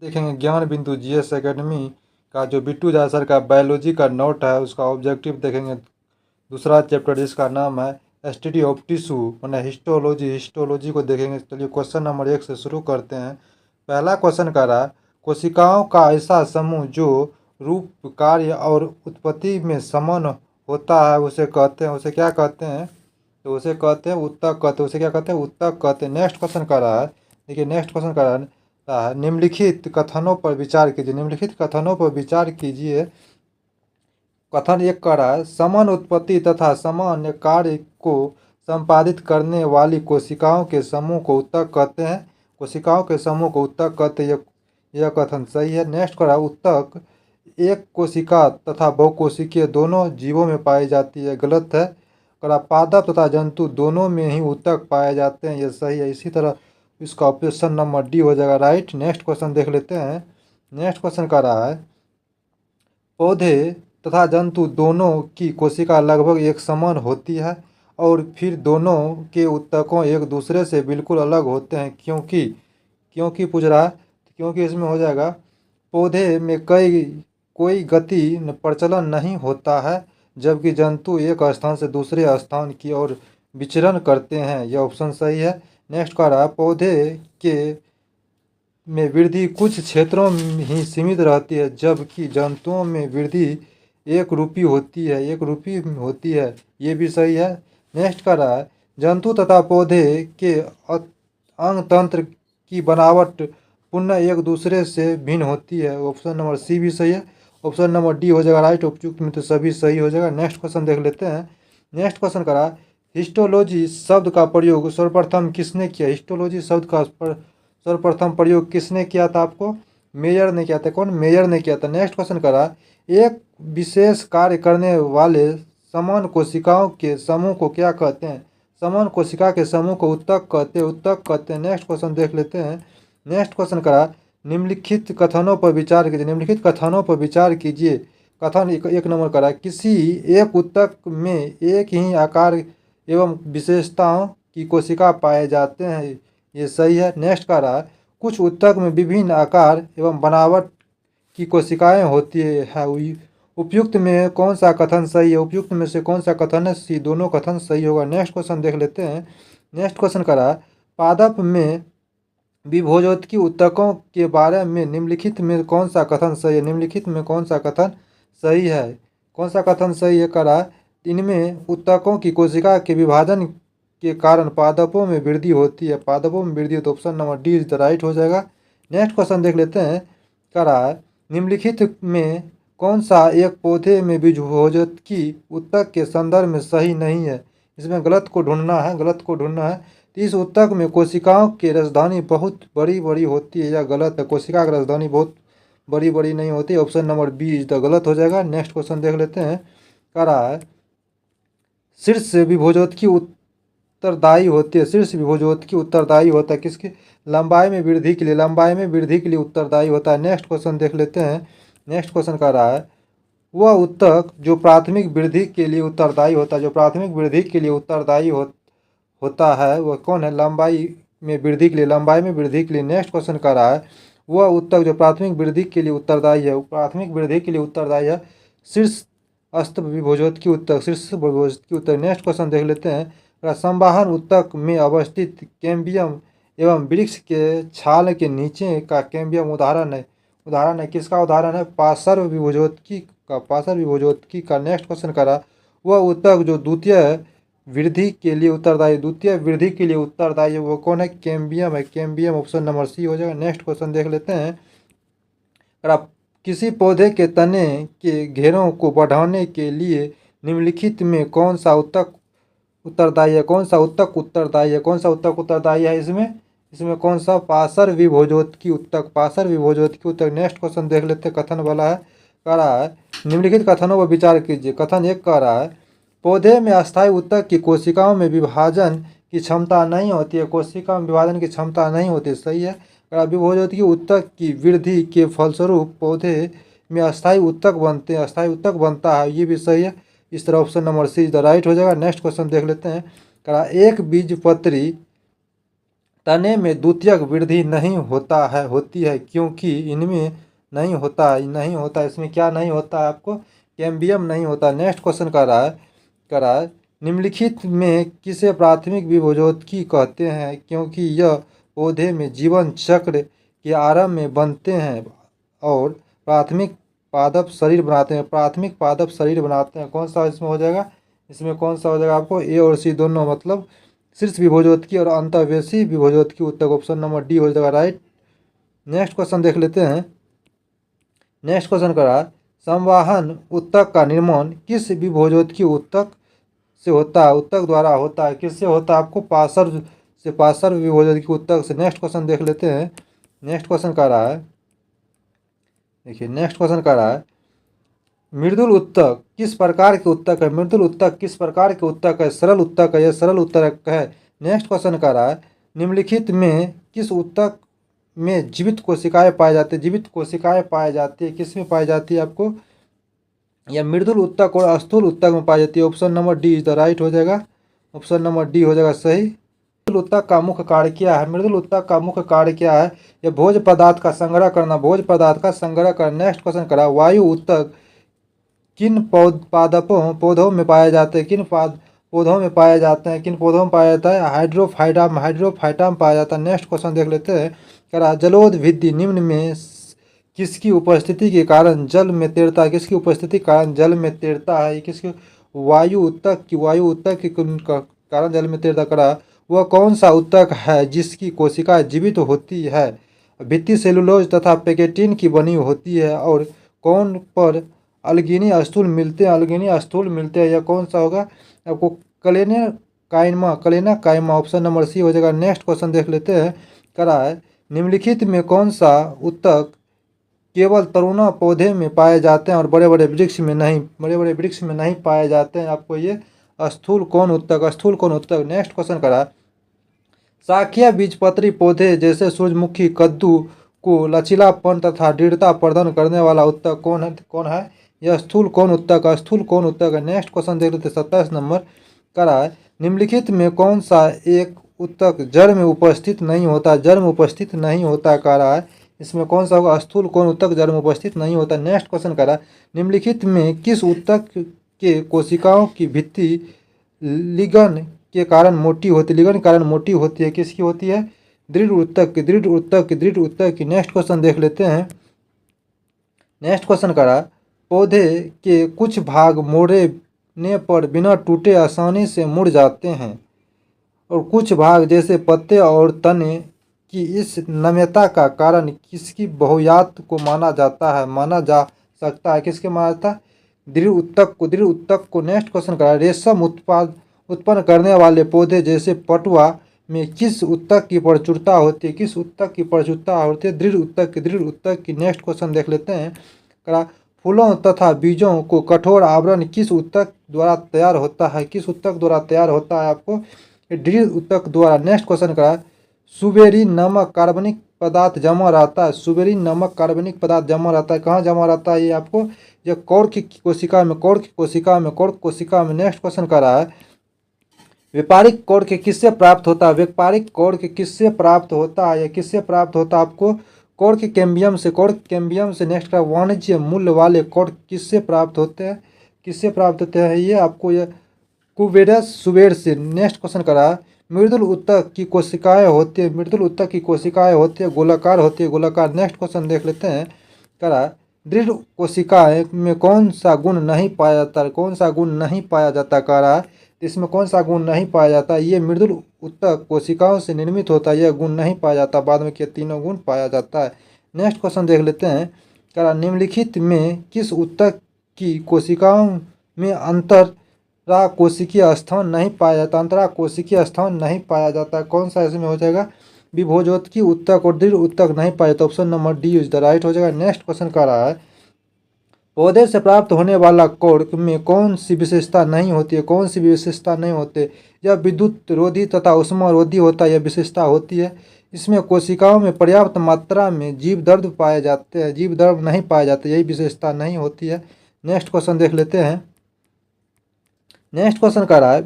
देखेंगे ज्ञान बिंदु जीएस एकेडमी का जो बिट्टू जा सर का बायोलॉजी का नोट है उसका ऑब्जेक्टिव देखेंगे। दूसरा चैप्टर जिसका नाम है स्टडी ऑफ टिश्यू मैंने हिस्टोलॉजी को देखेंगे। चलिए क्वेश्चन नंबर 1 से शुरू करते हैं। पहला क्वेश्चन कह रहा है कोशिकाओं का ऐसा समूह जो रूप कार्य और उत्पत्ति में समान होता है उसे कहते हैं, उसे क्या कहते हैं? तो उसे कहते हैं उत्तक कहते हैं। उसे क्या कहते हैं? उत्तक कहते हैं। नेक्स्ट क्वेश्चन कर रहा है, देखिए नेक्स्ट क्वेश्चन कर रहा है निम्नलिखित कथनों पर विचार कीजिए। निम्नलिखित कथनों पर विचार कीजिए। कथन 1 कर रहा है समान उत्पत्ति तथा समान कार्य को संपादित करने वाली कोशिकाओं के समूह को उत्तक कहते हैं। कोशिकाओं के समूह को उत्तक कहते हैं। यह कथन सही है। नेक्स्ट कर रहा है उत्तक एक कोशिका तथा बहुकोशिकीय दोनों जीवों में पाई जाती है, गलत है। करा पादप तथा जंतु दोनों में ही उत्तक पाए जाते हैं, यह सही है। इसी तरह इसका ऑप्शन नंबर डी हो जाएगा राइट। नेक्स्ट क्वेश्चन देख लेते हैं। नेक्स्ट क्वेश्चन का रहा है पौधे तथा जंतु दोनों की कोशिका लगभग एक समान होती है और फिर दोनों के उत्तकों एक दूसरे से बिल्कुल अलग होते हैं, क्योंकि क्योंकि पूछ रहा है, क्योंकि इसमें हो जाएगा पौधे में कोई गति प्रचलन नहीं होता है जबकि जंतु एक स्थान से दूसरे स्थान की ओर विचरण करते हैं, यह ऑप्शन सही है। नेक्स्ट का रहा पौधे के में वृद्धि कुछ क्षेत्रों में ही सीमित रहती है जबकि जंतुओं में वृद्धि एक रूपी होती है, ये भी सही है। नेक्स्ट का रहा है जंतु तथा पौधे के अंग तंत्र की बनावट पुनः एक दूसरे से भिन्न होती है, ऑप्शन नंबर सी भी सही है। ऑप्शन नंबर डी हो जाएगा राइट। उपयुक्त में तो सभी सही हो जाएगा। नेक्स्ट क्वेश्चन देख लेते हैं। नेक्स्ट क्वेश्चन करा हिस्टोलॉजी शब्द का प्रयोग सर्वप्रथम किसने किया? हिस्टोलॉजी शब्द का सर्वप्रथम प्रयोग किसने किया था? आपको मेयर ने किया था। कौन? मेयर ने किया था। नेक्स्ट क्वेश्चन करा एक विशेष कार्य करने वाले समान कोशिकाओं के समूह को क्या कहते हैं? समान कोशिका के समूह को उत्तक कहते हैं। नेक्स्ट क्वेश्चन देख लेते हैं। नेक्स्ट क्वेश्चन करा निम्नलिखित कथनों पर विचार कीजिए। निम्नलिखित कथनों पर विचार कीजिए। कथन एक नंबर करा किसी एक उत्तक में एक ही आकार एवं विशेषताओं की कोशिका पाए जाते हैं, ये सही है। नेक्स्ट का रहा कुछ उत्तक में विभिन्न आकार एवं बनावट की कोशिकाएं होती है, उपयुक्त में कौन सा कथन सही है? उपयुक्त में से कौन सा कथन है? सी दोनों कथन सही होगा। नेक्स्ट क्वेश्चन देख लेते हैं। नेक्स्ट क्वेश्चन का रहा पादप में विभोजोत्की उत्तकों के बारे में निम्नलिखित में कौन सा कथन सही है? निम्नलिखित में कौन सा कथन सही है? कौन सा कथन सही है? करा इनमें उत्तकों की कोशिका के विभाजन के कारण पादपों में वृद्धि होती है। पादपों में वृद्धि हो तो option number D is the right हो जाएगा। नेक्स्ट क्वेश्चन देख लेते हैं। करा निम्नलिखित में कौन सा एक पौधे में विभोजोत्की उत्तक के संदर्भ में सही नहीं है? इसमें गलत को ढूंढना है। तो इस उत्तक में कोशिकाओं की राजधानी बहुत बड़ी बड़ी होती है, या गलत है? कोशिका की राजधानी बहुत बड़ी बड़ी नहीं होती, option number B is the गलत हो जाएगा। नेक्स्ट क्वेश्चन देख लेते हैं। कह रहा है शीर्ष विभोजोत्की उत्तरदायी होती है। शीर्ष विभोजोत्की उत्तरदायी होता है किसकी? लंबाई में वृद्धि के लिए उत्तरदायी होता है। नेक्स्ट क्वेश्चन देख लेते हैं। नेक्स्ट क्वेश्चन कह रहा है वह उत्तक जो प्राथमिक वृद्धि के लिए उत्तरदायी होता है, होता है वह कौन है? लंबाई में वृद्धि के लिए। नेक्स्ट क्वेश्चन कह रहा है वह उत्तक जो प्राथमिक वृद्धि के लिए उत्तरदायी है, शीर्ष विभोजोत्की उत्तक। नेक्स्ट क्वेश्चन देख लेते हैं। संवाहन उत्तक में अवस्थित कैम्बियम एवं वृक्ष के छाल के नीचे का कैम्बियम उदाहरण है किसका उदाहरण है? पार्श्व विभोजोत्की का। नेक्स्ट क्वेश्चन करा वह उत्तक जो द्वितीय वृद्धि के लिए उत्तरदायी है, वो कौन है? कैम्बियम ऑप्शन नंबर सी हो जाएगा। नेक्स्ट क्वेश्चन देख लेते हैं। किसी पौधे के तने के घेरों को बढ़ाने के लिए निम्नलिखित में कौन सा उत्तक उत्तरदायी है? इसमें कौन सा? पार्श्व विभोजोत्की उत्तक। नेक्स्ट क्वेश्चन देख लेते हैं। कथन वाला है, कह रहा है निम्नलिखित कथनों पर विचार कीजिए। कथन 1 कह रहा है पौधे में अस्थायी उत्तक की कोशिकाओं में विभाजन की क्षमता नहीं होती है। कोशिका में विभाजन की क्षमता नहीं होती, सही है। विभोजोत्की उत्तक की वृद्धि के फलस्वरूप पौधे में अस्थायी उत्तक बनता है, ये भी सही है। इस तरह option number C is the right हो जाएगा। नेक्स्ट क्वेश्चन देख लेते हैं। एक बीजपत्री तने में द्वितीयक वृद्धि नहीं होती है क्योंकि इनमें नहीं होता इसमें क्या नहीं होता है आपको, कैम्बियम नहीं होता। नेक्स्ट क्वेश्चन कर रहा है निम्नलिखित में किसे प्राथमिक विभोजोत्की कहते हैं क्योंकि यह पौधे में जीवन चक्र के आरंभ में बनते हैं और प्राथमिक पादप शरीर बनाते हैं। कौन सा इसमें हो जाएगा, इसमें कौन सा हो जाएगा आपको, ए और सी दोनों, मतलब शीर्ष विभोजोत्की और अंतःवेशी विभोजोत्की। उत्तर ऑप्शन नंबर डी हो जाएगा राइट। नेक्स्ट क्वेश्चन देख लेते हैं। नेक्स्ट क्वेश्चन करा संवाहन उत्तक का निर्माण किस विभोजोत्की उत्तक से होता है, उत्तक द्वारा होता है, किससे होता है आपको, पार्श्व विभोजोत्की उत्तक से। नेक्स्ट क्वेश्चन देख लेते हैं। नेक्स्ट क्वेश्चन कर रहा है, देखिए नेक्स्ट क्वेश्चन कर रहा है मृदुल उत्तक किस प्रकार के उत्तक है, मृदुल उत्तक किस प्रकार के उत्तक है, सरल उत्तक है, यह सरल उत्तक है। नेक्स्ट क्वेश्चन कर रहा है निम्नलिखित में किस उत्तक में जीवित कोशिकाएं पाई जाती है, जीवित कोशिकाएं पाई जाती है, किस में पाई जाती है आपको, या मृदुल उत्तक और स्थूल उत्तक में पाई जाती है। Option number D is the right हो जाएगा, ऑप्शन नंबर डी हो जाएगा सही। मृदुल उत्तक का मुख्य कार्य क्या है, मृदुल उत्तक का मुख्य कार्य क्या है, यह भोज्य पदार्थ का संग्रह करना, भोज्य पदार्थ का संग्रह करना। नेक्स्ट क्वेश्चन करा वायु उत्तक किन पौधों में पाए जाते हैं, पौधों में पाए जाते हैं, किन पौधों में पाया जाता है, हाइड्रोफाइटा में पाया जाता है। नेक्स्ट क्वेश्चन देख लेते हैं। करा जलोदभिद्धि निम्न में किसकी उपस्थिति के कारण जल में तैरता है, किसकी उपस्थिति के कारण जल में तैरता है, किसकी, वायु उत्तक के कारण जल में तैरता। करा वह कौन सा उत्तक है जिसकी कोशिका जीवित होती है, भित्ति सेलुलोज तथा पेकेटिन की बनी होती है, और कौन पर अल्गिनी स्थूल मिलते हैं, यह कौन सा होगा आपको, कलेना काइमा। ऑप्शन नंबर सी हो जाएगा। नेक्स्ट क्वेश्चन देख लेते हैं। करा है निम्नलिखित में कौन सा उत्तक केवल तरुणा पौधे में पाए जाते हैं और बड़े बड़े वृक्ष में नहीं पाए जाते हैं, आपको ये स्थूल कौन उत्तक। नेक्स्ट क्वेश्चन करा शाखीय बीजपत्री पौधे जैसे सूरजमुखी कद्दू को लचीलापन तथा दृढ़ता प्रदान करने वाला उत्तक कौन है, यह स्थूल कौन उत्तक है। नेक्स्ट क्वेश्चन देख लेते 27 नंबर। करा है निम्नलिखित में कौन सा एक उत्तक जड़ में उपस्थित नहीं होता, कह रहा है इसमें कौन सा होगा, स्थूल कौन उत्तक जड़ में उपस्थित नहीं होता। नेक्स्ट क्वेश्चन करा निम्नलिखित में किस उत्तक के कोशिकाओं की भित्ति लिगन के कारण मोटी होती है, किसकी होती है, दृढ़ उत्तक की। नेक्स्ट क्वेश्चन देख लेते हैं। नेक्स्ट क्वेश्चन करा पौधे के कुछ भाग मोड़ने पर बिना टूटे आसानी से मुड़ जाते हैं और कुछ भाग जैसे पत्ते और तने की इस नम्यता का कारण किसकी बहुयात को माना जा सकता है, किसके माना जाता है, दृढ़ उत्तक को। नेक्स्ट क्वेश्चन करा रेशम उत्पन्न करने वाले पौधे जैसे पटुआ में किस उत्तक की प्रचुरता होती है, दृढ़ उत्तक की। नेक्स्ट क्वेश्चन देख लेते हैं। करा फूलों तथा बीजों को कठोर आवरण किस उत्तक द्वारा तैयार होता है, आपको दृढ़ उत्तक द्वारा। नेक्स्ट क्वेश्चन करा सुबेरिन नामक कार्बनिक पदार्थ जमा रहता है, कहाँ जमा रहता है, ये आपको यह कौड़ की कोशिका में। नेक्स्ट क्वेश्चन कर रहा है व्यापारिक कौड़ के किससे प्राप्त होता है, यह किससे प्राप्त होता है आपको, कौड़ के कैम्बियम से। नेक्स्ट का वाणिज्य मूल्य वाले कौड़ किससे प्राप्त होते हैं, ये आपको यह कुबेरस सुबेर से। नेक्स्ट क्वेश्चन करा मृदुल उत्तक की कोशिकाएं होती है गोलाकार। नेक्स्ट क्वेश्चन देख लेते हैं। करा दृढ़ कोशिकाएं में कौन सा गुण नहीं पाया जाता, कह रहा है इसमें कौन सा गुण नहीं पाया जाता, ये मृदुल उत्तक कोशिकाओं से निर्मित होता है, यह गुण नहीं पाया जाता, बाद में क्या तीनों गुण पाया जाता है। नेक्स्ट क्वेश्चन देख लेते हैं। कह रहा निम्नलिखित में किस उत्तक की कोशिकाओं में अंतरा कोशिकीय स्थान नहीं पाया जाता, कौन सा इसमें हो जाएगा, विभोजोत्की उत्तक और दृढ़ उत्तक नहीं पाया जाता। Option number D is the right हो जाएगा। नेक्स्ट क्वेश्चन कह रहा है पौधे से प्राप्त होने वाला कौड़ में कौन सी विशेषता नहीं होती, यह विद्युत रोधी तथा उष्मा रोधी होता है, यह विशेषता होती है। इसमें कोशिकाओं में पर्याप्त मात्रा में जीव दर्द नहीं पाए जाते, यही विशेषता नहीं होती है। नेक्स्ट क्वेश्चन देख लेते हैं। नेक्स्ट क्वेश्चन कह रहा है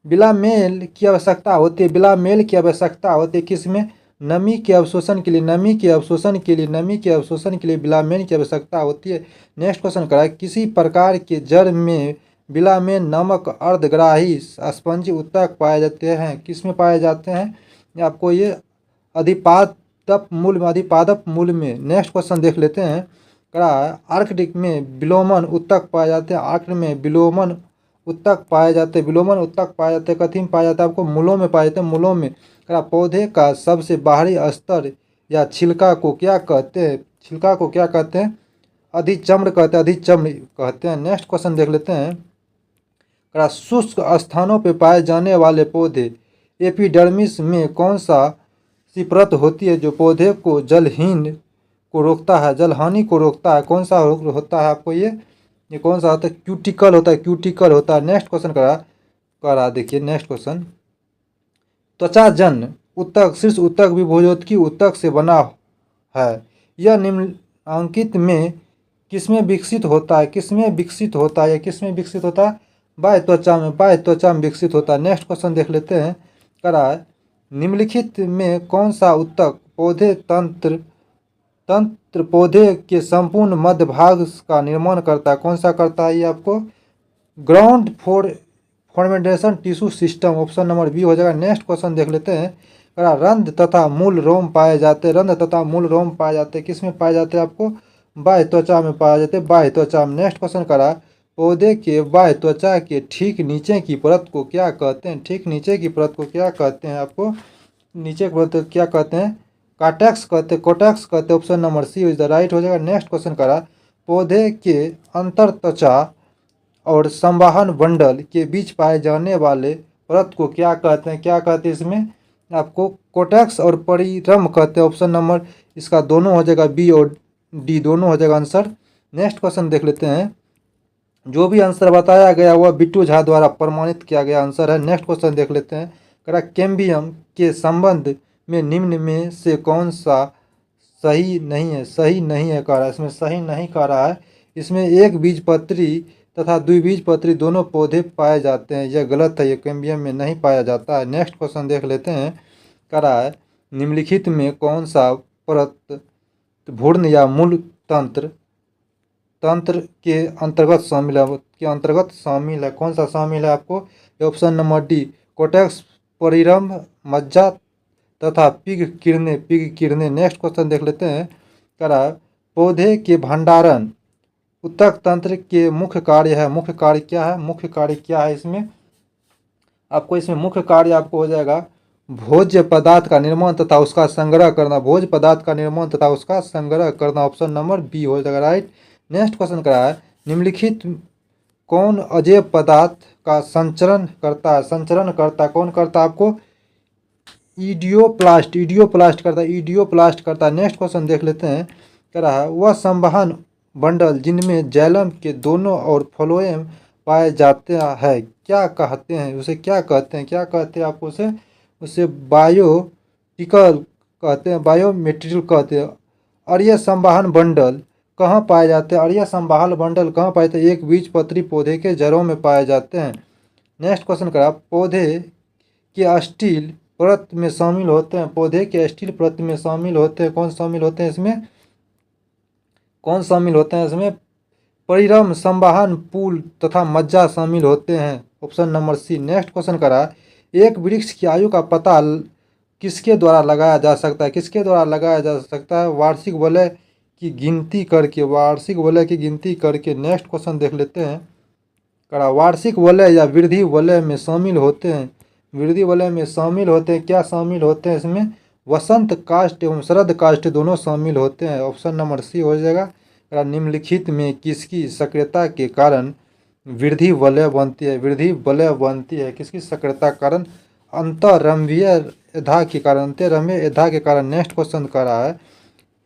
बिला मेल की आवश्यकता होती है, बिला मेल की आवश्यकता होती है किसमें? नमी के अवशोषण के लिए, नमी के अवशोषण के लिए, नमी के अवशोषण के लिए बिलामेन की आवश्यकता होती है। नेक्स्ट क्वेश्चन करा, किसी प्रकार के जड़ में बिलामेन नामक अर्धग्राही स्पंजी उत्तक पाए जाते हैं। किस में पाए जाते हैं? आपको ये अधिपादप मूल में, अधिपादप मूल में। नेक्स्ट क्वेश्चन देख लेते हैं। करा, आर्कटिक में विलोमन उत्तक पाए जाते हैं। आर्कटिक में विलोमन उत्तक पाए जाते हैं, विलोमन उत्तक पाए जाते हैं। कथी में पाए जाता है? आपको मूलों में पाए जाते हैं, मूलों में। करा, पौधे का सबसे बाहरी स्तर या छिलका को क्या कहते हैं? छिलका को क्या कहते हैं? अधिचम्र कहते हैं, अधिचम्र कहते हैं। नेक्स्ट क्वेश्चन देख लेते हैं। करा, शुष्क स्थानों पर पाए जाने वाले पौधे एपिडर्मिस में कौन सा सी परत होती है जो पौधे को जलहीन को रोकता है, जलहानि को रोकता है? कौन सा होता है आपको ये कौन सा होता है? क्यूटिकल होता है, क्यूटिकल होता है। नेक्स्ट क्वेश्चन करा देखिए। नेक्स्ट क्वेश्चन, त्वचाजन्य उत्तक शीर्ष उत्तक भी भोजोत्की उत्तक से बना है। यह निम्नलिखित में किसमें विकसित होता है? किसमें विकसित होता है? किसमें विकसित होता है? बाह्य त्वचा में, बाह्य त्वचा में विकसित होता है। नेक्स्ट क्वेश्चन देख लेते हैं। करा, निम्नलिखित में कौन सा उत्तक पौधे तंत्र पौधे के संपूर्ण मध्य भाग का निर्माण करता है? कौन सा करता है ये आपको? Ground formation tissue system, option number B हो जाएगा। नेक्स्ट क्वेश्चन देख लेते हैं। करा, रंध्र तथा मूल रोम पाए जाते हैं। रंध्र तथा मूल रोम पाए जाते हैं, किस में पाए जाते हैं? आपको बाह्य त्वचा में पाए जाते हैं, बाह्य त्वचा में। नेक्स्ट क्वेश्चन करा, पौधे के बाह्य त्वचा के ठीक नीचे की परत को क्या कहते हैं? ठीक नीचे की परत को क्या कहते हैं? आपको नीचे की परत को क्या कहते हैं? कार्टेक्स कहते हैं, कोटेक्स कहते हैं। Option number C is the right हो जाएगा। नेक्स्ट क्वेश्चन करा, पौधे के अंतर त्वचा और संवहन बंडल के बीच पाए जाने वाले परत को क्या कहते हैं? क्या कहते हैं इसमें? आपको कोटेक्स और परिरम कहते हैं। ऑप्शन नंबर इसका दोनों हो जाएगा, बी और डी दोनों हो जाएगा आंसर। नेक्स्ट क्वेश्चन देख लेते हैं। जो भी आंसर बताया गया वह बिट्टू झा द्वारा प्रमाणित किया गया आंसर है। नेक्स्ट क्वेश्चन देख लेते हैं। करा, कैम्बियम के संबंध में निम्न में से कौन सा सही नहीं है? सही नहीं है कह रहा है, इसमें सही नहीं कह रहा है। इसमें एक बीजपत्री तथा द्विबीजपत्री दोनों पौधे पाए जाते हैं, यह गलत है, यह कैम्बियम में नहीं पाया जाता है। नेक्स्ट क्वेश्चन देख लेते हैं। कह रहा है, निम्नलिखित में कौन सा परत भ्रूण या मूल तंत्र के अंतर्गत शामिल है? के अंतर्गत शामिल है, कौन सा शामिल है आपको? ऑप्शन नंबर डी, कोटेक्स, परिरंभ, मज्जा तथा पिग किरणें। नेक्स्ट क्वेश्चन देख लेते हैं। करा, पौधे के भंडारण उत्तक तंत्र के मुख्य कार्य है। मुख्य कार्य क्या है? मुख्य कार्य क्या है इसमें? आपको इसमें मुख्य कार्य आपको हो जाएगा भोज्य पदार्थ का निर्माण तथा उसका संग्रह करना। भोज्य पदार्थ का निर्माण तथा उसका संग्रह करना, ऑप्शन नंबर बी हो जाएगा राइट। नेक्स्ट क्वेश्चन करा है, निम्नलिखित कौन अजैव पदार्थ का संचरण करता है? संचरण करता है, कौन करता है आपको? ईडियोप्लास्ट करता है, ईडियोप्लास्ट करता है। नेक्स्ट क्वेश्चन देख लेते हैं। कह रहा है, वह संवहन बंडल जिनमें जैलम के दोनों और फ्लोएम पाए जाते हैं क्या कहते हैं? उसे क्या कहते हैं? क्या कहते हैं आपको उसे बायोटिकल कहते हैं, बायोमेटेरियल कहते हैं। और यह संवहन बंडल कहाँ पाए जाते हैं? और यह संवहन बंडल कहाँ पाए जाते हैं? एक बीजपत्री पौधे के जड़ों में पाए जाते हैं। नेक्स्ट क्वेश्चन करा, पौधे के स्टील परत में शामिल होते हैं। पौधे के स्टील परत में शामिल होते हैं, कौन शामिल होते हैं इसमें? कौन शामिल होते हैं इसमें? परिरम, संवहन, पूल तथा मज्जा शामिल होते हैं, option number C. Next question करा, एक वृक्ष की आयु का पता किसके द्वारा लगाया जा सकता है? किसके द्वारा लगाया जा सकता है? वार्षिक वलय की गिनती करके, वार्षिक वलय की गिनती करके। नेक्स्ट क्वेश्चन देख लेते हैं। करा, वार्षिक वलय या वृद्धि वलय में शामिल होते हैं। वृद्धि वलय में शामिल होते हैं, क्या शामिल होते हैं इसमें? वसंत काष्ठ एवं शरद काष्ठ दोनों शामिल होते हैं, ऑप्शन नंबर सी हो जाएगा। निम्नलिखित में किसकी सक्रियता के कारण वृद्धि वलय बनती है? वृद्धि वलय बनती है किसकी सक्रियता के कारण? अंतररंध्रीय एधा के कारण, अंतररंध्रीय एधा के कारण। नेक्स्ट क्वेश्चन कर रहा है,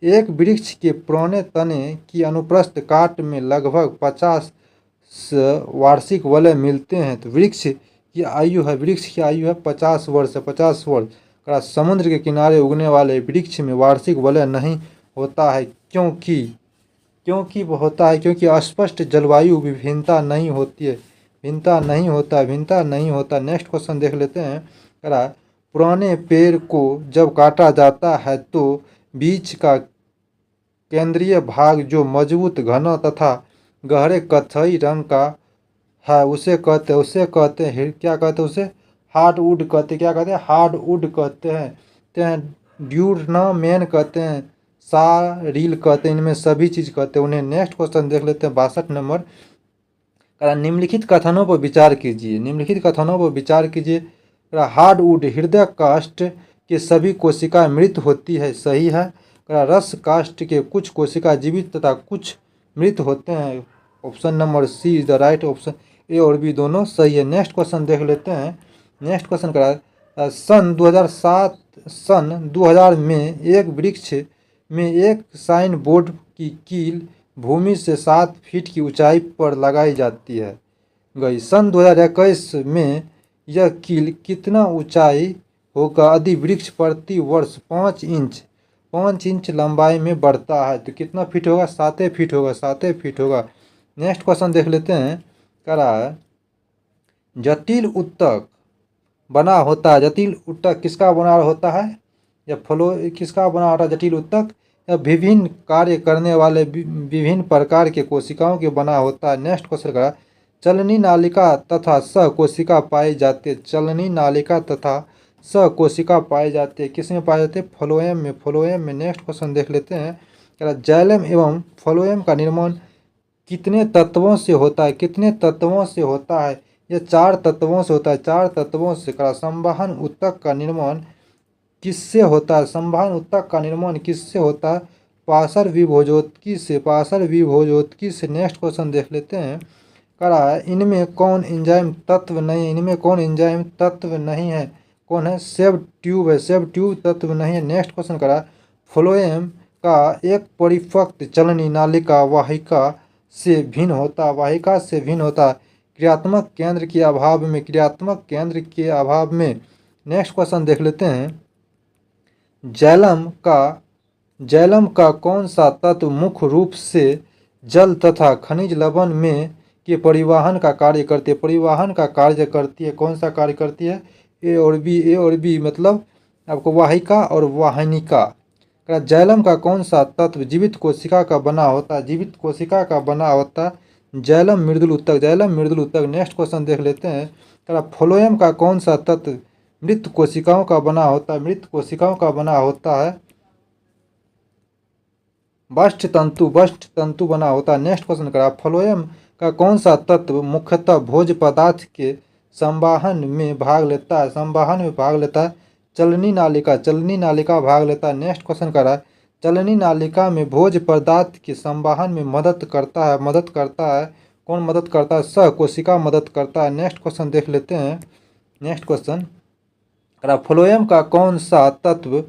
एक वृक्ष के पुराने तने की अनुप्रस्थ काट में लगभग 50 वार्षिक वलय मिलते हैं। तो वृक्ष की आयु है 50 वर्ष है, 50 वर्ष। समुद्र के किनारे उगने वाले वृक्ष में वार्षिक वलय नहीं होता है, क्योंकि होता है क्योंकि अस्पष्ट जलवायु विभिन्नता नहीं होती है। भिन्नता नहीं होता, भिन्नता नहीं होता। नेक्स्ट क्वेश्चन देख लेते हैं। कह रहा है पुराने पेड़ को जब काटा जाता है तो बीच का केंद्रीय भाग जो मजबूत, घना तथा गहरे कत्थई रंग का है उसे कहते हैं क्या कहते हैं? उसे हार्डवुड कहते हैं। क्या कहते हैं? हार्डवुड कहते हैं। ड्यूरनामेन कहते हैं, सारील कहते हैं, इनमें सभी चीज़ कहते हैं उन्हें। नेक्स्ट क्वेश्चन देख लेते हैं 62 नंबर। निम्नलिखित कथनों पर विचार कीजिए, निम्नलिखित कथनों पर विचार कीजिए। हार्डवुड हृदय काष्ठ के सभी कोशिका मृत होती है, सही है। रस काष्ठ के कुछ कोशिका जीवित तथा कुछ मृत होते हैं। Option number C is the right option. A और बी दोनों सही है। नेक्स्ट क्वेश्चन देख लेते हैं। नेक्स्ट क्वेश्चन सन 2000 में एक वृक्ष में एक साइन बोर्ड की कील भूमि से 7 फीट की ऊंचाई पर लगाई जाती है गई। सन 2021 में यह कील कितना ऊंचाई होगा यदि वृक्ष प्रति वर्ष 5 इंच लंबाई में बढ़ता है? तो कितना फीट होगा? 7 फीट होगा, 7 फीट होगा। नेक्स्ट क्वेश्चन देख लेते हैं। कह रहा है जटिल ऊतक बना होता है, जटिल ऊतक किसका बना होता है? या किसका बना होता है जटिल ऊतक? या विभिन्न कार्य करने वाले विभिन्न प्रकार के कोशिकाओं के बना होता है। नेक्स्ट क्वेश्चन का चलनी नालिका तथा सहकोशिका पाई जाती है, चलनी नालिका तथा सहकोशिका पाई जाती है, किसमें पाई जाती है? फ्लोएम में, फ्लोएम में। नेक्स्ट क्वेश्चन देख लेते हैं। जाइलम एवं फ्लोएम का निर्माण कितने तत्वों से होता है? कितने तत्वों से होता है? यह 4 तत्वों से होता है, 4 तत्वों से। संवहन ऊतक का निर्माण किससे होता है? संवहन ऊतक का निर्माण किससे होता है? पार्श्व विभोजोत्की से, पार्श्व विभोजोत्की से। नेक्स्ट क्वेश्चन देख लेते हैं। कह रहा है इनमें कौन एंजाइम तत्व नहीं है? इनमें कौन एंजाइम तत्व नहीं है? कौन है? सेब ट्यूब है, सेब ट्यूब तत्व नहीं है। नेक्स्ट क्वेश्चन कह रहा है फ्लोएम का एक परिपक्व चलनी नालिका वाहिका से भिन्न होता, वाहिका से भिन्न होता क्रियात्मक केंद्र के अभाव में, क्रियात्मक केंद्र के अभाव में। नेक्स्ट क्वेश्चन देख लेते हैं। जैलम का कौन सा तत्व मुख्य रूप से जल तथा खनिज लवण में के परिवहन का कार्य करती है? परिवहन का कार्य करती है। कौन सा कार्य करती है? ए और बी, ए और बी मतलब आपको वाहिका और वाहिनिका। जैलम का कौन सा तत्व जीवित कोशिका का बना होता है? जीवित कोशिका का बना होता जैलम मृदुल ऊतक, जैलम मृदुल ऊतक। नेक्स्ट क्वेश्चन देख लेते हैं। फ्लोएम का कौन सा तत्व मृत कोशिकाओं का बना होता है? मृत कोशिकाओं का बना होता है बस्ट तंतु, बस्ट तंतु बना होता है। नेक्स्ट क्वेश्चन फ्लोएम का कौन सा तत्व मुख्यतः भोज्य पदार्थ के संवाहन में भाग लेता है? संवाहन में भाग लेता है चलनी नालिका, चलनी नालिका भाग लेता है। नेक्स्ट क्वेश्चन चलनी नालिका में भोज्य पदार्थ के संवाहन में मदद करता है। कौन मदद करता है? सहकोशिका मदद करता है। नेक्स्ट क्वेश्चन देख लेते हैं। नेक्स्ट क्वेश्चन फ्लोएम का कौन सा तत्व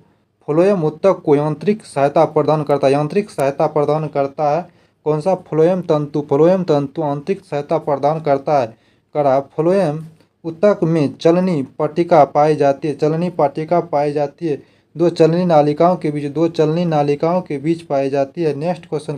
फ्लोएम ऊतक को यांत्रिक सहायता प्रदान करता है? यांत्रिक सहायता प्रदान करता है। कौन सा? फ्लोएम तंतु, फ्लोएम तंतु आंतरिक सहायता प्रदान करता है। फ्लोएम ऊतक में चलनी पट्टिका पाई जाती है, चलनी पट्टिका पाई जाती है। 2 चलनी नालिकाओं के बीच, 2 चलनी नालिकाओं के बीच पाई जाती है। नेक्स्ट क्वेश्चन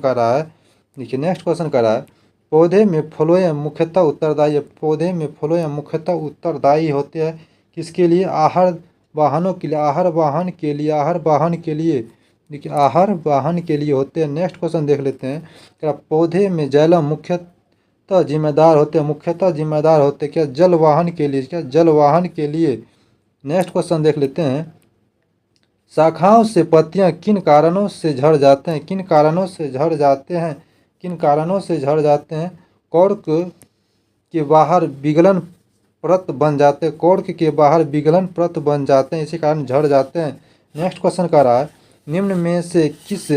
देखिए नेक्स्ट क्वेश्चन पौधे में फ्लोएम मुख्यतः उत्तरदायी है, पौधे में फ्लोएम मुख्यतः उत्तरदायी होते हैं किसके लिए? आहार वाहनों के लिए, आहार वाहन के लिए, आहार वाहन के लिए। देखिए आहार वाहन के लिए होते हैं। नेक्स्ट क्वेश्चन देख लेते हैं। पौधे में जैलम मुख्यतः जिम्मेदार होते हैं, मुख्यतः जिम्मेदार होते हैं क्या? जल वाहन के लिए, क्या? जल वाहन के लिए। नेक्स्ट क्वेश्चन देख लेते हैं। शाखाओं से पत्तियां किन कारणों से झड़ जाते हैं? किन कारणों से झड़ जाते हैं? किन कारणों से झड़ जाते हैं? कॉर्क के बाहर विगलन परत बन जाते हैं, कॉर्क के बाहर विगलन परत बन जाते हैं, इसी कारण झड़ जाते हैं। नेक्स्ट क्वेश्चन निम्न में से किस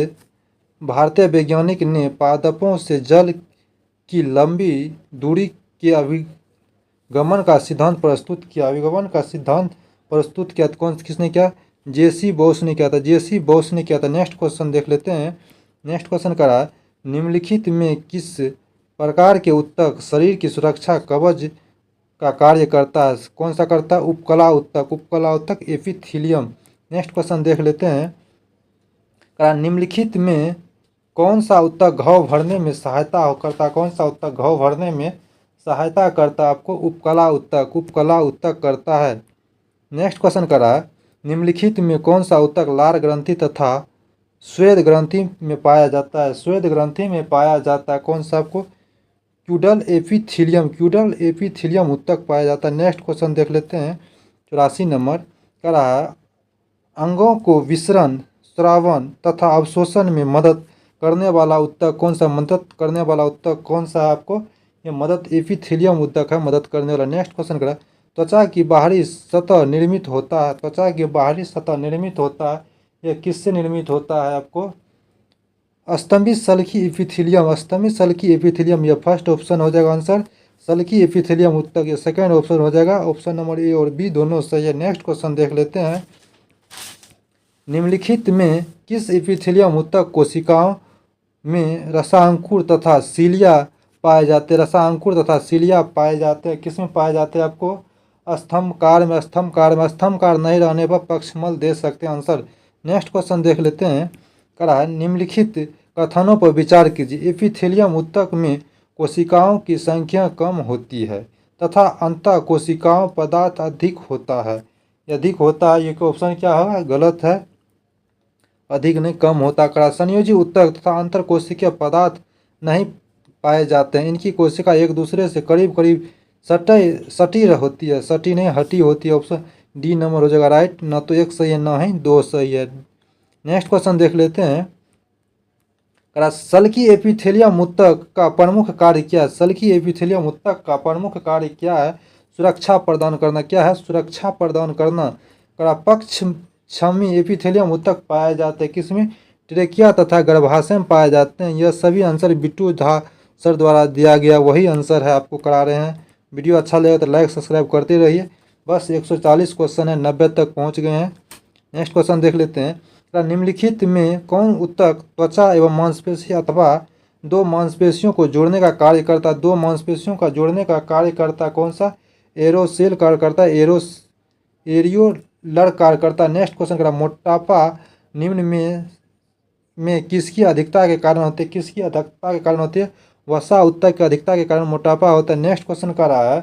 भारतीय वैज्ञानिक ने पादपों से जल की लंबी दूरी के अभिगमन का सिद्धांत प्रस्तुत किया? अभिगमन का सिद्धांत प्रस्तुत किया कौन किसने किया? जेसी बोस ने किया था, जेसी बोस ने किया था। नेक्स्ट क्वेश्चन देख लेते हैं। नेक्स्ट क्वेश्चन निम्नलिखित में किस प्रकार के ऊतक शरीर की सुरक्षा कवच का कार्य करता है? कौन सा करता है? उपकला ऊतक, उपकला ऊतक एपिथेलियम। नेक्स्ट क्वेश्चन देख लेते हैं। निम्नलिखित में कौन सा ऊतक घाव भरने में सहायता करता है? कौन सा ऊतक घाव भरने में सहायता करता आपको उपकला उत्तक करता है। नेक्स्ट क्वेश्चन करा, निम्नलिखित में कौन सा उत्तक लार ग्रंथि तथा श्वेत ग्रंथि में पाया जाता है? श्वेत ग्रंथि में पाया जाता है कौन सा? आपको क्यूडल एपिथीलियम उत्तक पाया जाता है। नेक्स्ट क्वेश्चन देख लेते हैं 84 नंबर करा है, अंगों को विसरण, श्रावण तथा अवशोषण में मदद करने वाला उत्तक कौन सा? मदद करने वाला उत्तक कौन सा है आपको? ये मदद एपिथेलियम उत्तक है, मदद करने वाला। नेक्स्ट क्वेश्चन करा, त्वचा की बाहरी सतह निर्मित होता है, त्वचा की बाहरी सतह निर्मित होता है, यह किससे निर्मित होता है आपको? स्तंभित सल्की एपिथेलियम, स्तंभित सल्की एपिथेलियम, यह फर्स्ट ऑप्शन हो जाएगा आंसर। सल्की एपिथेलियम उत्तक ये सेकंड ऑप्शन हो जाएगा। ऑप्शन नंबर ए और बी दोनों सही है। नेक्स्ट क्वेश्चन देख लेते हैं, निम्नलिखित में किस एपिथेलियम उत्तक कोशिकाओं में रसांकुर तथा सीलिया पाए जाते हैं? रसांकुर तथा सीलिया पाए जाते हैं, किस में पाए जाते हैं आपको? स्तंभकार में, स्तंभकार में। स्तंभकार नहीं रहने पर पक्षमल दे सकते हैं आंसर। नेक्स्ट क्वेश्चन देख लेते हैं, करा है, निम्नलिखित कथनों पर विचार कीजिए। एपिथेलियम उत्तक में कोशिकाओं की संख्या कम होती है तथा अंतः कोशिकाओं पदार्थ अधिक होता है, अधिक होता है, ये ऑप्शन क्या होगा? गलत है, अधिक नहीं कम होता। करा, संयोजी उत्तक तथा अंतर कोशिकीय पदार्थ नहीं पाए जाते हैं, इनकी कोशिका एक दूसरे से करीब करीब सटी होती है, सटी नहीं हटी होती है। ऑप्शन डी नंबर हो जाएगा राइट। ना तो एक सही है ना ही दो सही है। नेक्स्ट क्वेश्चन देख लेते हैं, करा, सल्की एपिथेलियम उत्तक का प्रमुख कार्य क्या है? सल्की एपिथेलियम उत्तक का प्रमुख कार्य क्या है? सुरक्षा प्रदान करना। क्या है? सुरक्षा प्रदान करना। करा, पक्ष छमी एपिथेलियम उत्तक पाए जाते हैं, किसमें? ट्रेकिया तथा गर्भाशय में पाए जाते हैं। यह सभी आंसर बिट्टू झा सर द्वारा दिया गया वही आंसर है, आपको करा रहे हैं। वीडियो अच्छा लगे तो लाइक सब्सक्राइब करते रहिए। बस 140 क्वेश्चन है, 90 तक पहुंच गए हैं। नेक्स्ट क्वेश्चन देख लेते हैं, निम्नलिखित में कौन उत्तक त्वचा एवं मांसपेशी अथवा दो मांसपेशियों को जोड़ने का कार्य करता? दो मांसपेशियों का जोड़ने का कार्य करता कौन सा? एरोसेल कार्य करता है, एरियोलर कार्य करता। नेक्स्ट क्वेश्चन करा, मोटापा निम्न में किसकी अधिकता के कारण होती है? किसकी अधिकता के कारण होती है? वसा उत्तक की अधिकता के कारण मोटापा होता है। नेक्स्ट क्वेश्चन का रहा है,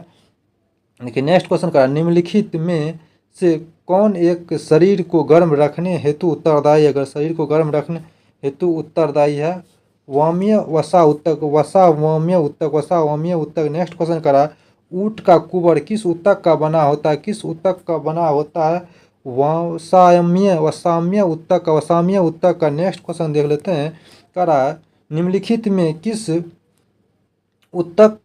देखिए नेक्स्ट क्वेश्चन का, निम्नलिखित में से कौन एक शरीर को गर्म रखने हेतु उत्तरदायी है? अगर शरीर को गर्म रखने हेतु उत्तरदायी है, वाम्य वसा उत्तक, वसा वाम्य उत्तक, वसा वाम्य उत्तक। नेक्स्ट क्वेश्चन करा, ऊँट का कुबर किस उत्तक का बना होता है? किस उत्तक का बना होता है? वसाम्य उत्तक, वसाम्य उत्तक का। नेक्स्ट क्वेश्चन देख लेते हैं, करा, निम्नलिखित में किस उत्तक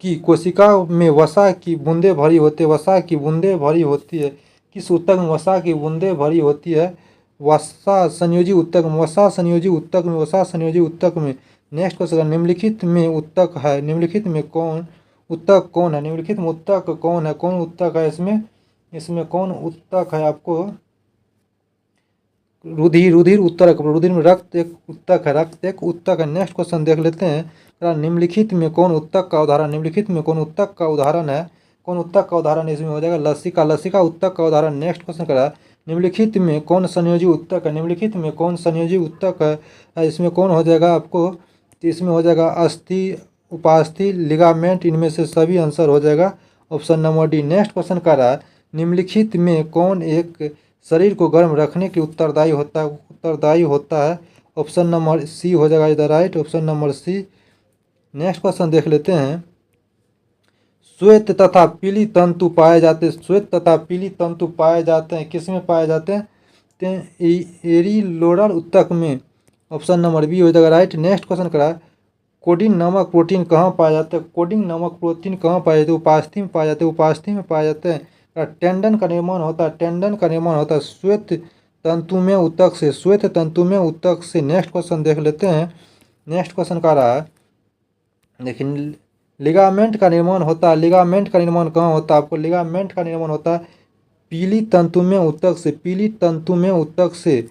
की कोशिका में वसा की बूंदें भरी होती है? वसा की बूंदें भरी होती है, किस उत्तक में वसा की बूंदें भरी होती है? वसा संयोजी उत्तक में, वसा संयोजी उत्तक में, वसा संयोजी उत्तक में। नेक्स्ट क्वेश्चन, निम्नलिखित में उत्तक है, निम्नलिखित में कौन उत्तक कौन है? निम्नलिखित में उत्तक कौन है? कौन उत्तक है इसमें कौन उत्तक है आपको? रुधिर उत्तक, रुधिर में रक्त एक उत्तक है, रक्त एक उत्तक है। नेक्स्ट क्वेश्चन देख लेते हैं, निम्नलिखित में कौन उत्तक का उदाहरण? निम्नलिखित में कौन उत्तक का उदाहरण है? कौन उत्तक का उदाहरण इसमें हो जाएगा? लसिका, लसिका उत्तक का उदाहरण। नेक्स्ट क्वेश्चन करा, निम्नलिखित में कौन संयोजी उत्तक है? निम्नलिखित में कौन संयोजी उत्तक है? इसमें कौन हो जाएगा आपको? इसमें हो जाएगा अस्थि, उपास्थि, लिगामेंट, इनमें से सभी आंसर हो जाएगा option number D. Next question करा, निम्नलिखित में कौन एक शरीर को गर्म रखने के उत्तरदायी होता है? ऑप्शन नंबर सी हो जाएगा इधर right, option number C. Next question देख लेते हैं, श्वेत तथा पीली तंतु पाए जाते हैं, श्वेत तथा पीली तंतु पाए जाते हैं, किस में पाए जाते हैं? एरिलोरल उत्तक में। ऑप्शन नंबर बी हो जाएगा राइट। नेक्स्ट क्वेश्चन करा, कोडिन नामक प्रोटीन कहाँ पाए जाते हैं? कोडिन नामक प्रोटीन कहाँ पाए जाते हैं? उपास्थि में पाए जाते हैं, उपास्थि में पाए जाते हैं। टेंडन का निर्माण होता है, टेंडन का निर्माण होता है श्वेत तंतुमय उत्तक से, श्वेत तंतुमय उत्तक से। नेक्स्ट क्वेश्चन देख लेते हैं, नेक्स्ट क्वेश्चन का रहा है, देखिए लिगामेंट का निर्माण होता है, लिगामेंट का निर्माण कहाँ होता है आपको? लिगामेंट का निर्माण होता है पीली तंतुमय उत्तक से, पीली तंतुमय उत्तक से।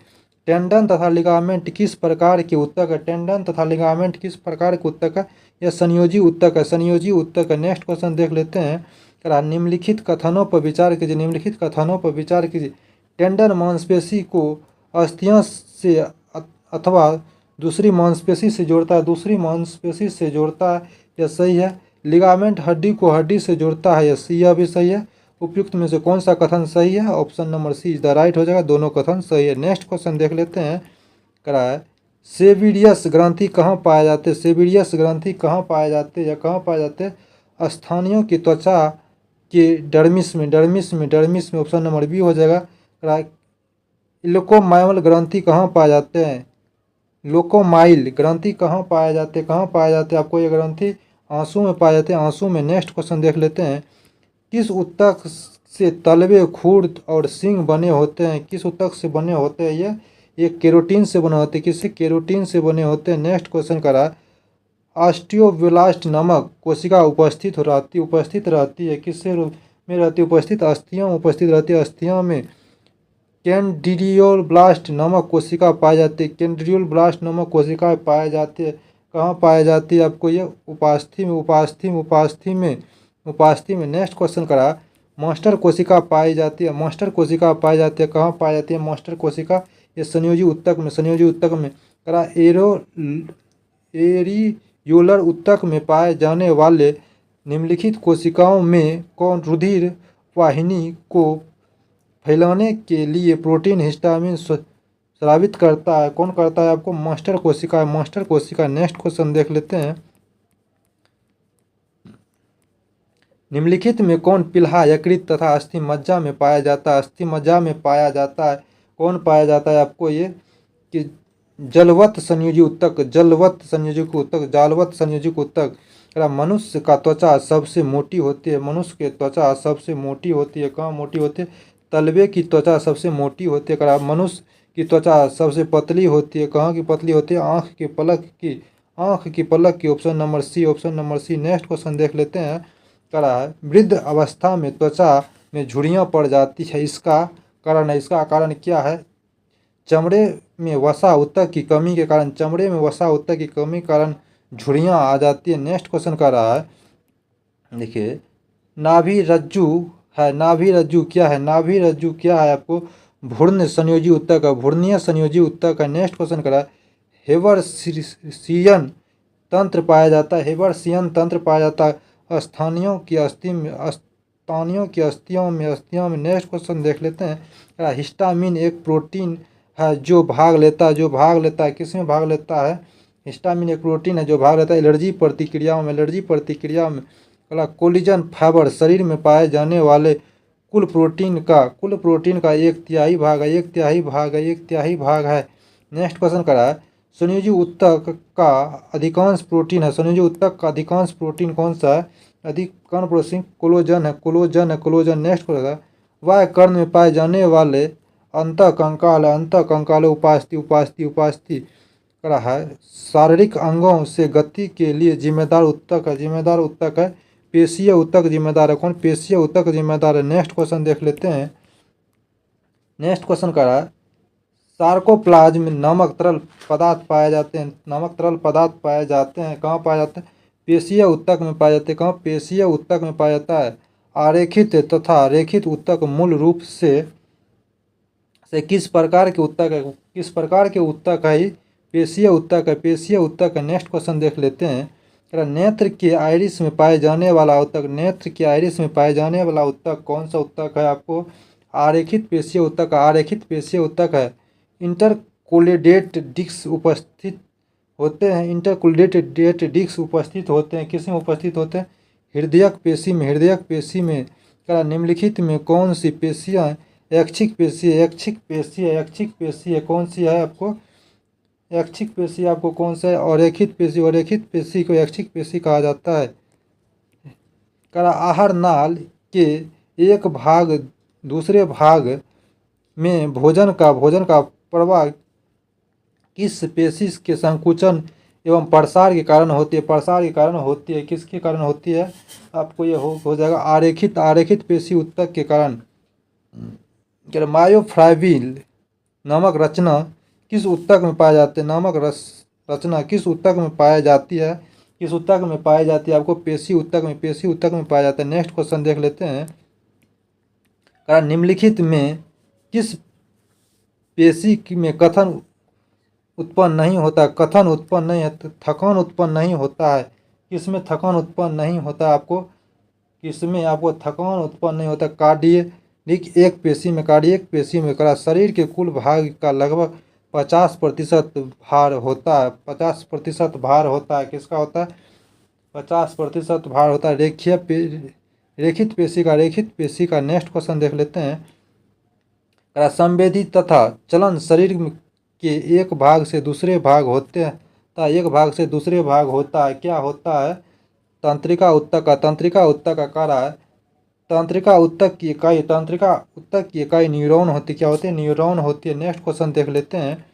टेंडन तथा लिगामेंट किस प्रकार के उत्तक है? टेंडन तथा लिगामेंट किस प्रकार के उत्तक है? यह संयोजी उत्तक है, संयोजी उत्तक है। नेक्स्ट क्वेश्चन देख लेते हैं, निम्नलिखित कथनों पर विचार कीजिए, निम्नलिखित कथनों पर विचार कीजिए। टेंडन मांसपेशी को अस्थियों से अथवा दूसरी मांसपेशी से जोड़ता है, दूसरी मांसपेशी से जोड़ता है, यह सही है। लिगामेंट हड्डी को हड्डी से जोड़ता है, यह भी सही है। उपयुक्त में से कौन सा कथन सही है? Option number C is the right हो जाएगा, दोनों कथन सही है। नेक्स्ट क्वेश्चन देख लेते हैं, करा है सेविडियस ग्रंथि कहाँ पाए जाते हैं? सेविडियस ग्रंथि कहाँ पाए जाते हैं या कहाँ पाए जाते हैं? स्थानियों की त्वचा के डर्मिस में ऑप्शन नंबर बी हो जाएगा। करा इलोकोमाइल ग्रंथि कहाँ पाए जाते हैं? लोकोमाइल ग्रंथि कहाँ पाए जाते हैं? आपको ये ग्रंथि आंसू में पाए जाते हैं, आंसू में। नेक्स्ट क्वेश्चन देख लेते हैं, किस ऊतक से तलवे, खुर्द और सींग बने होते हैं? किस ऊतक से बने होते हैं? ये केरोटीन से बने होते हैं। किससे? केरोटीन से बने होते हैं। नेक्स्ट क्वेश्चन करा ऑस्टियोब्लास्ट नामक कोशिका उपस्थित रहती है, किससे में रहती है उपस्थित? अस्थियों में उपस्थित रहती है। अस्थियों में कैंडिडियोब्लास्ट नामक कोशिका पाई जाती है। कैंडिडियोब्लास्ट नामक कोशिका पाई जाती है, कहाँ पाई जाती है? आपको ये उपास्थि में। नेक्स्ट क्वेश्चन करा मास्टर कोशिका पाई जाती है। कहाँ पाई जाती है मास्टर कोशिका? ये संयोजी ऊतक में। करा एरियोलर ऊतक में पाए जाने वाले निम्नलिखित कोशिकाओं में कौन रुधिर वाहिनी को फैलाने के लिए प्रोटीन हिस्टामिन स्रावित करता है? कौन करता है? आपको मास्टर कोशिका। नेक्स्ट क्वेश्चन देख लेते हैं, निम्नलिखित में कौन पिल्हा, यकृत तथा अस्थि मज्जा में पाया जाता है? कौन पाया जाता है? आपको ये कि जालवत संयोजी ऊतक। मनुष्य का त्वचा सबसे मोटी होती है। कहाँ मोटी होती है? तलवे की त्वचा सबसे मोटी होती है। मनुष्य की त्वचा सबसे पतली होती है। कहाँ की पतली होती है? आँख की पलक की। Option number C. Next question देख लेते हैं, करा है वृद्ध अवस्था में त्वचा में झुर्रियाँ पड़ जाती है, इसका कारण क्या है? चमड़े में वसा ऊतक की कमी के कारण झुर्रियाँ आ जाती है। नेक्स्ट क्वेश्चन कर रहा है, देखिए नाभि रज्जु क्या है? आपको भ्रूण संयोजी ऊतक है। नेक्स्ट क्वेश्चन करा हेबर्सियन तंत्र पाया जाता है स्थानियों की अस्थियों में। नेक्स्ट क्वेश्चन देख लेते हैं, हिस्टामिन एक प्रोटीन है जो भाग लेता है, किसमें भाग लेता है? हिस्टामिन एक प्रोटीन है जो भाग लेता है एलर्जी प्रतिक्रियाओं में। कोलिजन फाइबर शरीर में पाए जाने वाले कुल प्रोटीन का एक तिहाई भाग है। नेक्स्ट क्वेश्चन करा है संयोजी ऊतक का अधिकांश प्रोटीन कौन सा है? अधिकांश प्रोटीन कोलोजन है। नेक्स्ट क्वेश्चन है वाय कर्ण में पाए जाने वाले अंतःकंकाल उपास्थि करा है शारीरिक अंगों से गति के लिए जिम्मेदार ऊतक है। पेशीय ऊतक जिम्मेदार है। कौन? पेशीय ऊतक जिम्मेदार है। नेक्स्ट क्वेश्चन देख लेते हैं, नेक्स्ट क्वेश्चन करा है सार्कोप्लाज्म में नमक तरल पदार्थ पाए जाते हैं। कहाँ पाए जाते हैं? पेशीय ऊतक में पाए जाते हैं। कहाँ? पेशीय ऊतक में पाया जाता है। आरेखित तथा रेखित ऊतक मूल रूप से किस प्रकार के ऊतक है? पेशीय ऊतक है। नेक्स्ट क्वेश्चन देख लेते हैं, नेत्र के आइरिस में पाए जाने वाला ऊतक कौन सा ऊतक है? आपको आरेखित पेशीय ऊतक है। इंटरकोलिडेट डिस्क उपस्थित होते हैं। किसमें उपस्थित होते हैं? हृदयक पेशी में। निम्नलिखित में कौन सी पेशियाँ ऐच्छिक पेशी है? कौन सी है? आपको ऐच्छिक पेशी आपको कौन सा है? और रेखित पेशी को ऐच्छिक पेशी कहा जाता है। आहार नाल के एक भाग दूसरे भाग में भोजन का प्रवाह किस पेशी के संकुचन एवं प्रसार के कारण होती है? किसके कारण होती है? आपको ये हो जाएगा आरेखित पेशी ऊतक के कारण। मायोफाइब्रिल नामक रचना किस ऊतक में पाए जाते हैं? किस ऊतक में पाई जाती है? आपको पेशी ऊतक में पाया जाता है। नेक्स्ट क्वेश्चन देख लेते हैं, निम्नलिखित में किस पेशी में कथन उत्पन्न नहीं होता? थकान उत्पन्न नहीं होता है। किसमें थकान उत्पन्न नहीं होता आपको, किसमें आपको थकान उत्पन्न नहीं होता। कार्डियक एक पेशी में, कार्डियक पेशी में करा शरीर के कुल भाग का लगभग 50% भार होता है। 50% भार होता है, किसका होता है? 50% भार होता है रेखित पेशी का नेक्स्ट क्वेश्चन देख लेते हैं। संवेदी तथा चलन शरीर के एक भाग से दूसरे भाग होते हैं तथा एक भाग से दूसरे भाग होता है, क्या होता है? तंत्रिका उत्तक का। तंत्रिका उत्तक का कार्य है, तंत्रिका उत्तक की इकाई न्यूरॉन होती है। क्या होती है? न्यूरॉन होती है। नेक्स्ट क्वेश्चन देख लेते हैं।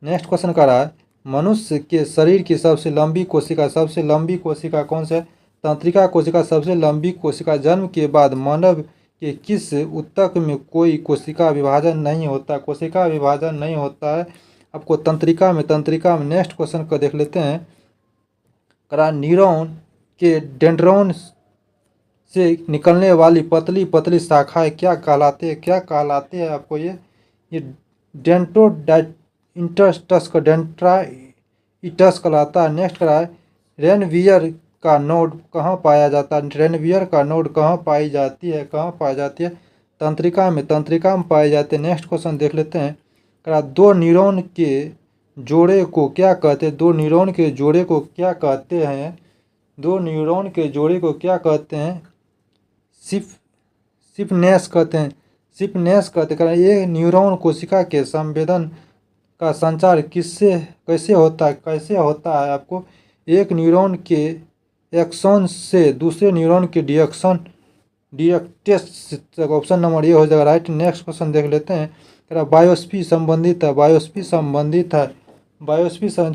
नेक्स्ट क्वेश्चन कर रहा है, मनुष्य के शरीर की सबसे लंबी कोशिका कौन सा है? तंत्रिका कोशिका सबसे लंबी कोशिका। जन्म के बाद मानव के किस उत्तक में कोई कोशिका विभाजन नहीं होता? कोशिका विभाजन नहीं होता है आपको तंत्रिका में। नेक्स्ट क्वेश्चन को देख लेते हैं। करा न्यूरॉन के डेंड्रॉन से निकलने वाली पतली पतली शाखाएं क्या कहलाते हैं आपको? ये डेंट्रोडाइटस का डेंट्राइटस कहलाता है। नेक्स्ट करा है, रेनवियर का नोड कहाँ पाया जाता है? रेनवियर का नोड कहाँ पाई जाती है? तंत्रिका में पाई जाती है। नेक्स्ट क्वेश्चन देख लेते हैं। करा दो न्यूरॉन के जोड़े को क्या कहते हैं? दो न्यूरॉन के जोड़े को क्या कहते हैं? सिपनेस कहते हैं। ये न्यूरॉन कोशिका के संवेदन का संचार कैसे होता है आपको? एक न्यूरॉन के एक्सॉन से दूसरे न्यूरॉन के डिएक्टेस। ऑप्शन नंबर ए हो जाएगा राइट। नेक्स्ट क्वेश्चन देख लेते हैं। बायोप्सी संबंधित है।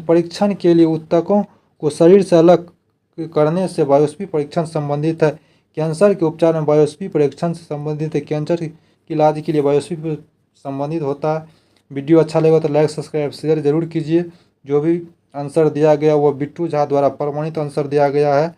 परीक्षण के लिए ऊतकों को शरीर से अलग करने से बायोप्सी परीक्षण संबंधित है। कैंसर के उपचार में बायोप्सी परीक्षण से संबंधित है। कैंसर के इलाज के लिए बायोप्सी संबंधित होता है। वीडियो अच्छा लगा तो लाइक सब्सक्राइब शेयर जरूर कीजिए। जो भी आंसर दिया गया वो बिट्टू झा द्वारा प्रमाणित आंसर दिया गया है।